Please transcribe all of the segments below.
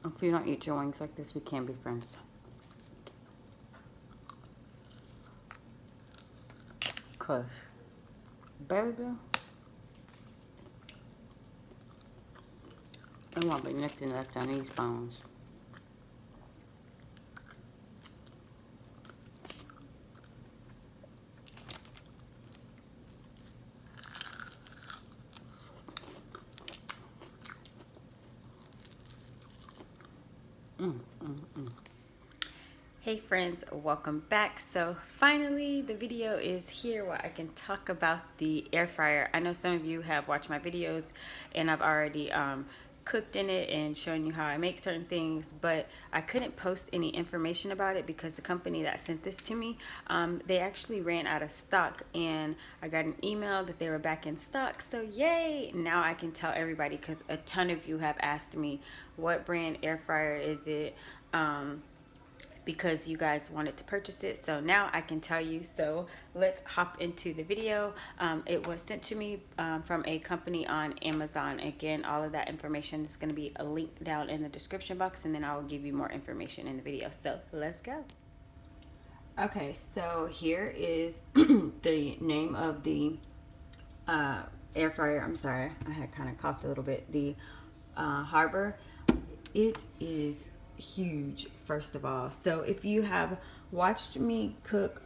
If you don't eat your wings like this, we can't be friends. Cause, baby, there won't be nothing left on these bones. Hey friends, welcome back. So finally the video is here where I can talk about the air fryer. I know some of you have watched my videos and I've already cooked in it and shown you how I make certain things, but I couldn't post any information about it because the company that sent this to me, they actually ran out of stock, and I got an email that they were back in stock. So yay, now I can tell everybody, because a ton of you have asked me what brand air fryer is it, because you guys wanted to purchase it. So now I can tell you. So let's hop into the video. It was sent to me from a company on Amazon. Again, all of that information is going to be a link down in the description box, and then I will give you more information in the video. So let's go. Okay, so here is the name of the air fryer. I'm sorry, I had kind of coughed a little bit. The Habor. It is huge, first of all. So if you have watched me cook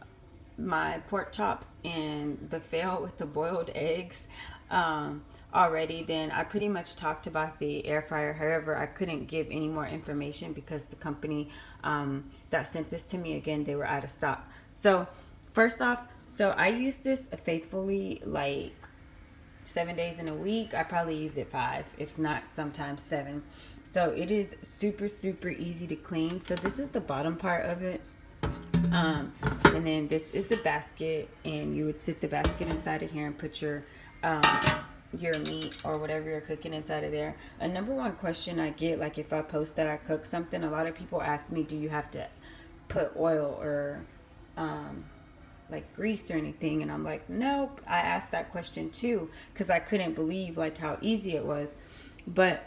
my pork chops and the fail with the boiled eggs already, then I pretty much talked about the air fryer. However, I couldn't give any more information because the company that sent this to me, again, they were out of stock. So first off, so I use this faithfully like 7 days in a week. I probably use it 5, if not sometimes 7. So it is super, super easy to clean. So this is the bottom part of it. And then this is the basket, and you would sit the basket inside of here and put your meat or whatever you're cooking inside of there. A number one question I get, like if I post that I cook something, a lot of people ask me, do you have to put oil or like grease or anything? And I'm like, nope. I asked that question too because I couldn't believe like how easy it was. But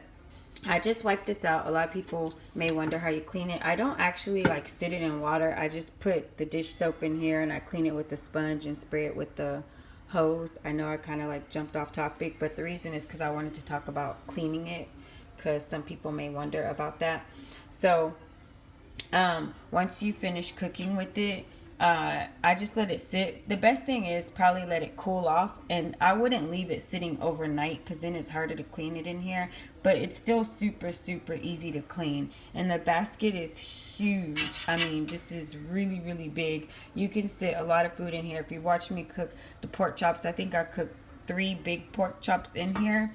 I just wiped this out. A lot of people may wonder how you clean it. I don't actually like sit it in water. I just put the dish soap in here and I clean it with the sponge and spray it with the hose. I know I kind of like jumped off topic, but the reason is because I wanted to talk about cleaning it, because some people may wonder about that. So once you finish cooking with it, I just let it sit. The best thing is probably let it cool off, and I wouldn't leave it sitting overnight because then it's harder to clean it in here, but it's still super, super easy to clean. And the basket is huge. I mean, this is really, really big. You can sit a lot of food in here. If you watch me cook the pork chops, I think I cooked 3 big pork chops in here.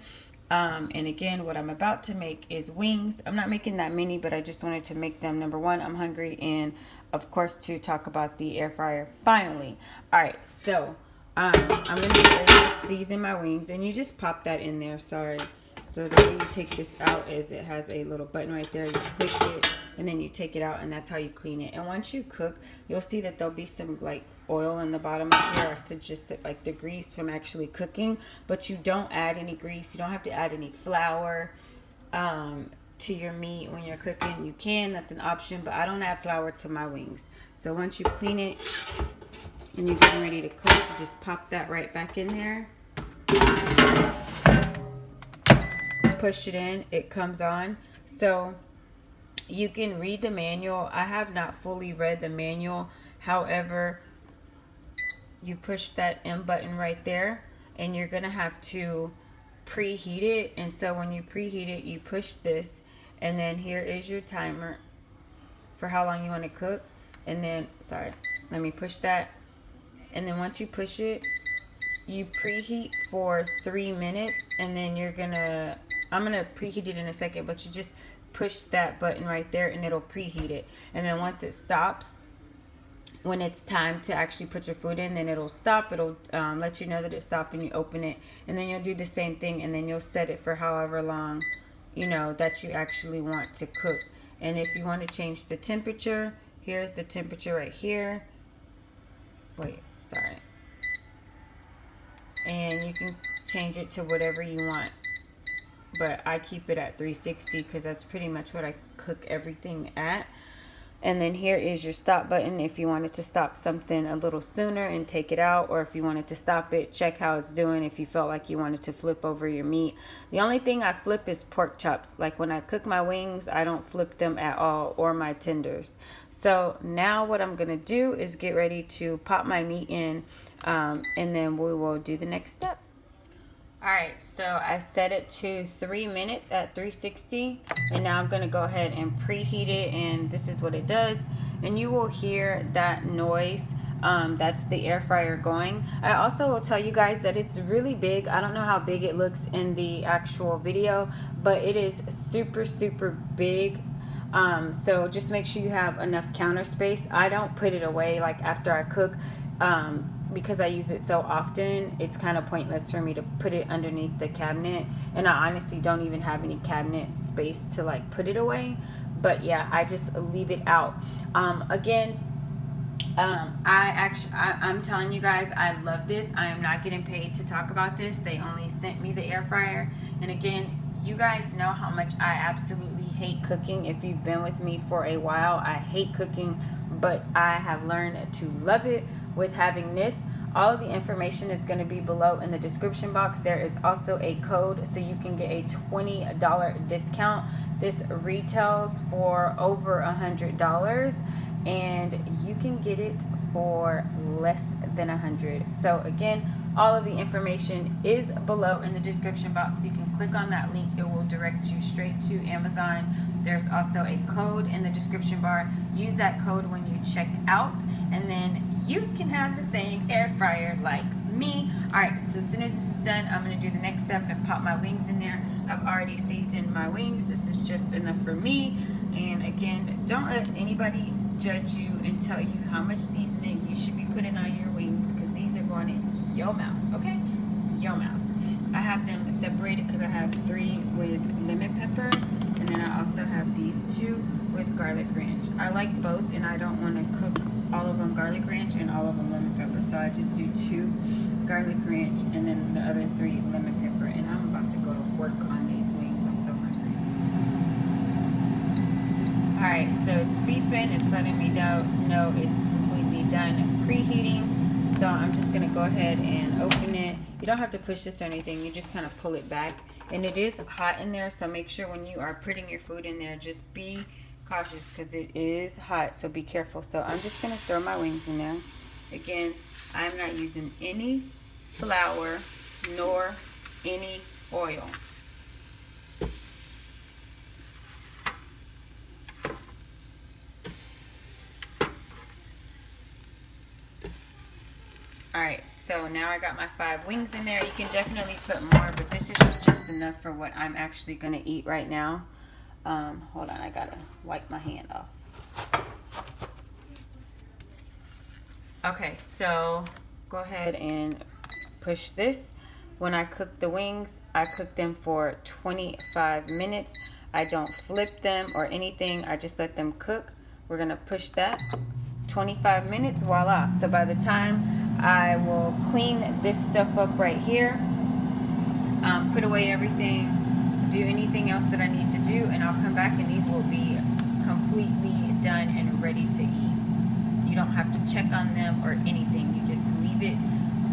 And again, what I'm about to make is wings. I'm not making that many, but I just wanted to make them. Number one, I'm hungry, and of course to talk about the air fryer finally. All right, so I'm gonna be ready to season my wings, and you just pop that in there. Sorry. So the way you take this out is it has a little button right there. You click it, and then you take it out, and that's how you clean it. And once you cook, you'll see that there'll be some like oil in the bottom of here. So just like the grease from actually cooking, but you don't add any grease. You don't have to add any flour to your meat when you're cooking. You can, that's an option, but I don't add flour to my wings. So once you clean it and you're getting ready to cook, you just pop that right back in there. Push it in, it comes on. So you can read the manual. I have not fully read the manual. However, you push that M button right there, and you're gonna have to preheat it. And so when you preheat it, you push this, and then here is your timer for how long you want to cook. And then, sorry, let me push that. And then once you push it, you preheat for 3 minutes, and then I'm gonna preheat it in a second, but you just push that button right there and it'll preheat it. And then once it stops, when it's time to actually put your food in, then it'll stop. It'll let you know that it stopped, and you open it, and then you'll do the same thing, and then you'll set it for however long that you actually want to cook. And if you want to change the temperature, here's the temperature right here. Wait, sorry. And you can change it to whatever you want. but I keep it at 360 because that's pretty much what I cook everything at. And then here is your stop button if you wanted to stop something a little sooner and take it out, or if you wanted to stop it, check how it's doing if you felt like you wanted to flip over your meat. The only thing I flip is pork chops. Like when I cook my wings, I don't flip them at all, or my tenders. So now what I'm going to do is get ready to pop my meat in, and then we will do the next step. Alright, so I set it to 3 minutes at 360, and now I'm going to go ahead and preheat it, and this is what it does. And you will hear that noise. That's the air fryer going. I also will tell you guys that it's really big. I don't know how big it looks in the actual video, but it is super, super big. So just make sure you have enough counter space. I don't put it away like after I cook. Because I use it so often, it's kind of pointless for me to put it underneath the cabinet, and I honestly don't even have any cabinet space to like put it away. But yeah, I just leave it out. Again, I'm telling you guys, I love this. I am not getting paid to talk about this. They only sent me the air fryer. And again, you guys know how much I absolutely hate cooking. If you've been with me for a while, I hate cooking, but I have learned to love it with having this. All of the information is going to be below in the description box. There is also a code so you can get a $20 discount. This retails for over $100, and you can get it for less than $100. So again, all of the information is below in the description box. You can click on that link. It will direct you straight to Amazon. There's also a code in the description bar. Use that code when you check out, and then you can have the same air fryer like me. Alright, so as soon as this is done, I'm going to do the next step and pop my wings in there. I've already seasoned my wings. This is just enough for me. And again, don't let anybody judge you and tell you how much seasoning you should be putting on your wings, because these are going in your mouth, okay? Your mouth. I have them separated because I have 3 with lemon pepper, and then I also have these 2 with garlic ranch. I like both, and I don't want to cook all of them garlic ranch and all of them lemon pepper, so I just do 2 garlic ranch and then the other 3 lemon pepper. And I'm about to go to work on these wings. I'm so hungry. Alright, so it's beeping. It's letting me know it's completely done preheating. So I'm just going to go ahead and open it. You don't have to push this or anything. You just kind of pull it back. And it is hot in there, so make sure when you are putting your food in there, just be cautious because it is hot, so be careful. So I'm just going to throw my wings in there. Again, I'm not using any flour nor any oil. Alright, so now I got my 5 wings in there. You can definitely put more, but this is just enough for what I'm actually going to eat right now. Hold on, I gotta wipe my hand off. Okay, so go ahead and push this. When I cook the wings, I cook them for 25 minutes. I don't flip them or anything. I just let them cook. We're gonna push that. 25 minutes, voila. So by the time I will clean this stuff up right here, put away everything, do anything else that I need to do, and I'll come back and these will be completely done and ready to eat. You don't have to check on them or anything. You just leave it.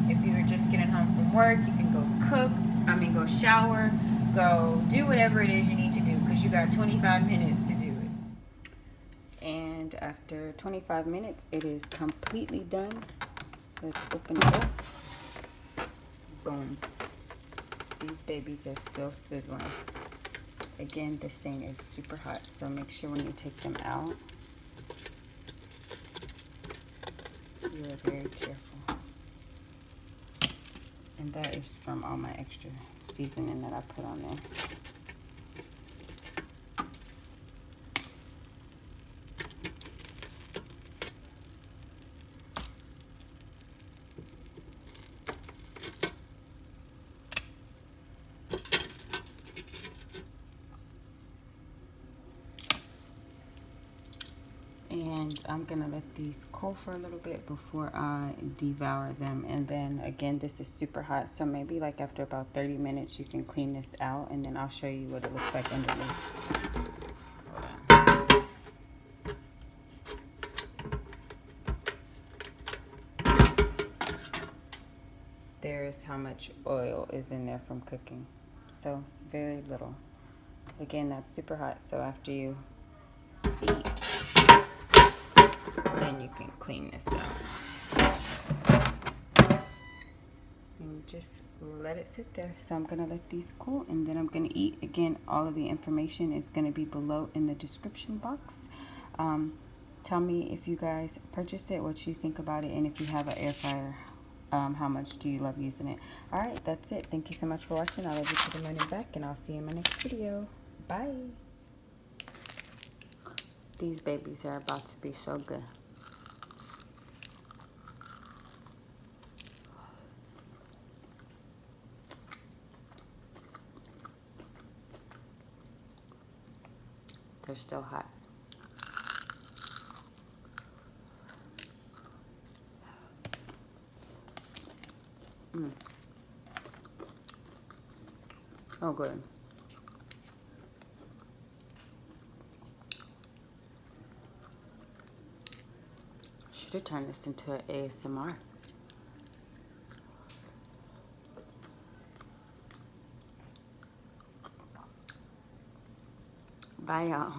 If you're just getting home from work, you can go shower, go do whatever it is you need to do, because you got 25 minutes to do it. And after 25 minutes, it is completely done. Let's open it up. Boom. These babies are still sizzling. Again, this thing is super hot, so make sure when you take them out, you are very careful. And that is from all my extra seasoning that I put on there. And I'm gonna let these cool for a little bit before I devour them. And then again, this is super hot, so maybe like after about 30 minutes you can clean this out, and then I'll show you what it looks like underneath. There's how much oil is in there from cooking. So very little. Again, that's super hot, so after you eat, then you can clean this out. And just let it sit there. So I'm gonna let these cool, and then I'm gonna eat. Again, all of the information is gonna be below in the description box. Tell me if you guys purchase it, what you think about it, and if you have an air fryer, how much do you love using it. All right, that's it. Thank you so much for watching. I love you to the moon and back, and I'll see you in my next video. Bye. These babies are about to be so good. They're still hot. Oh, good. Should have turned this into an ASMR. Bye, y'all.